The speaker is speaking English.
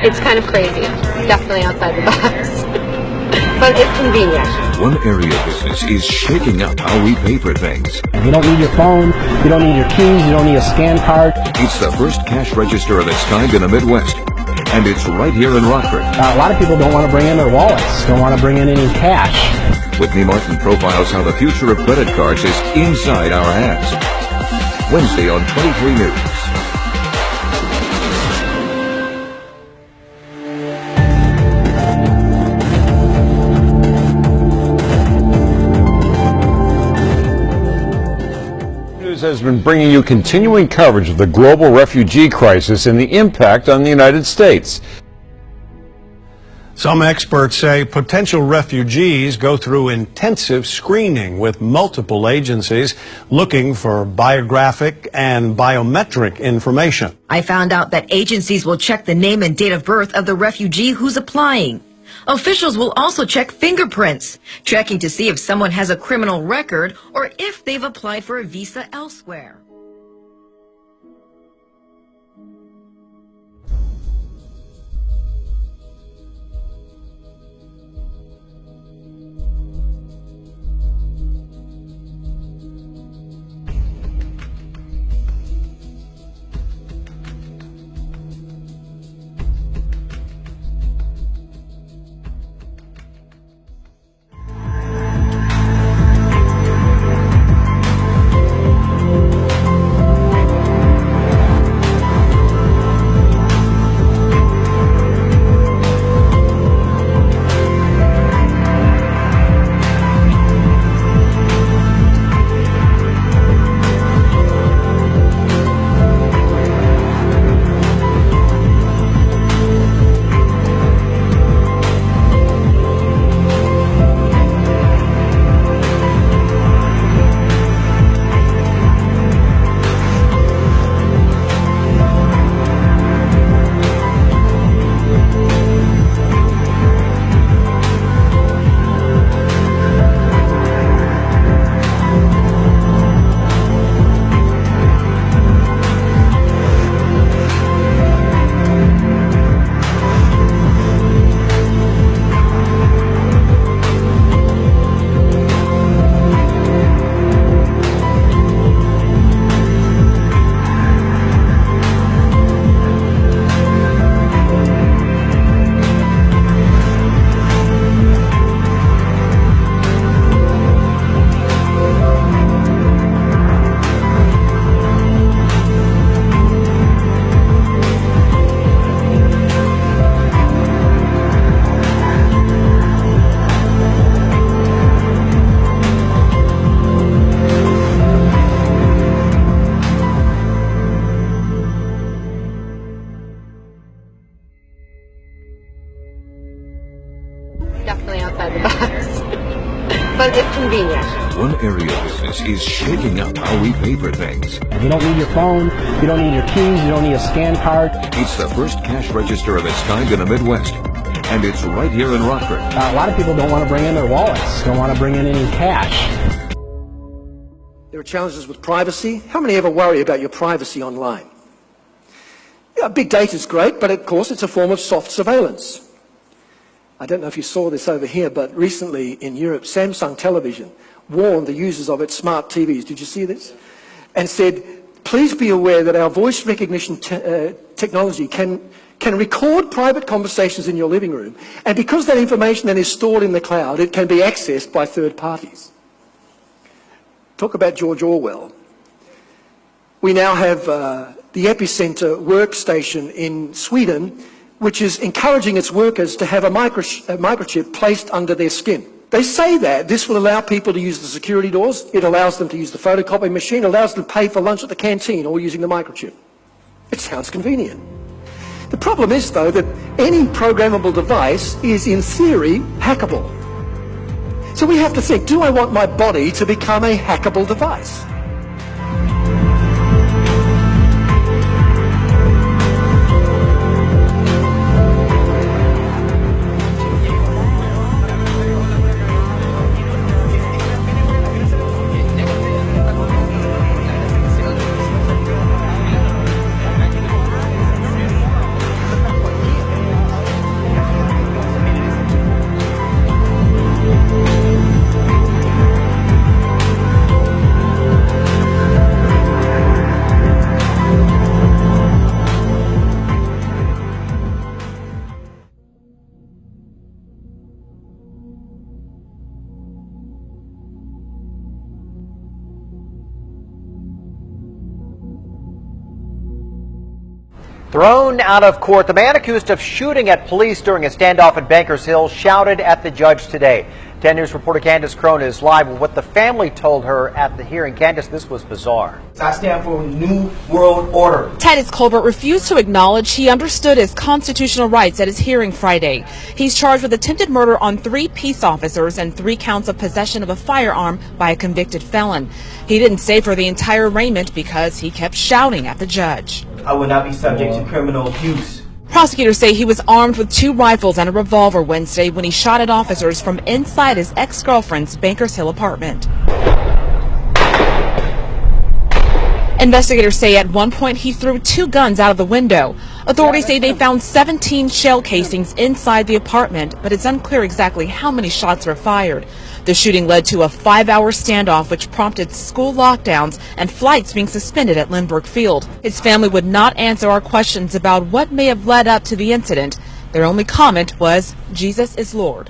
It's kind of crazy. Definitely outside the box. But it's convenient. One area of business is shaking up how we pay for things. You don't need your phone, you don't need your keys, you don't need a scan card. It's the first cash register of its kind in the Midwest. And it's right here in Rockford. A lot of people don't want to bring in their wallets, don't want to bring in any cash. Whitney Martin profiles how the future of credit cards is inside our hands. Wednesday on 23 News. Has been bringing you continuing coverage of the global refugee crisis and the impact on the United States. Some experts say potential refugees go through intensive screening with multiple agencies looking for biographic and biometric information. I found out that agencies will check the name and date of birth of the refugee who's applying. Officials will also check fingerprints, checking to see if someone has a criminal record or if they've applied for a visa elsewhere. Definitely outside the box. But it's convenient. One area of business is shaking up how we pay for things. You don't need your phone, you don't need your keys, you don't need a scan card. It's the first cash register of its kind in the Midwest. And it's right here in Rockford. A lot of people don't want to bring in their wallets, don't want to bring in any cash. There are challenges with privacy. How many ever worry about your privacy online? Yeah, big data is great, but of course it's a form of soft surveillance. I don't know if you saw this over here, but recently in Europe, Samsung Television warned the users of its smart TVs, did you see this? And said, please be aware that our voice recognition technology can record private conversations in your living room, and because that information then is stored in the cloud, it can be accessed by third parties. Talk about George Orwell. We now have the Epicenter workstation in Sweden, which is encouraging its workers to have a microchip placed under their skin. They say that this will allow people to use the security doors, it allows them to use the photocopy machine, it allows them to pay for lunch at the canteen all using the microchip. It sounds convenient. The problem is, though, that any programmable device is, in theory, hackable. So we have to think, do I want my body to become a hackable device? Thrown out of court, the man accused of shooting at police during a standoff at Bankers Hill shouted at the judge today. 10 News reporter Candace Crone is live with what the family told her at the hearing. Candace, this was bizarre. I stand for a new world order. Titus Colbert refused to acknowledge he understood his constitutional rights at his hearing Friday. He's charged with attempted murder on 3 peace officers and 3 counts of possession of a firearm by a convicted felon. He didn't stay for the entire arraignment because he kept shouting at the judge. I will not be subject to criminal abuse. Prosecutors say he was armed with 2 rifles and a revolver Wednesday when he shot at officers from inside his ex-girlfriend's Bankers Hill apartment. Investigators say at one point he threw 2 guns out of the window. Authorities say they found 17 shell casings inside the apartment, but it's unclear exactly how many shots were fired. The shooting led to a 5-hour standoff which prompted school lockdowns and flights being suspended at Lindbergh Field. His family would not answer our questions about what may have led up to the incident. Their only comment was, "Jesus is Lord."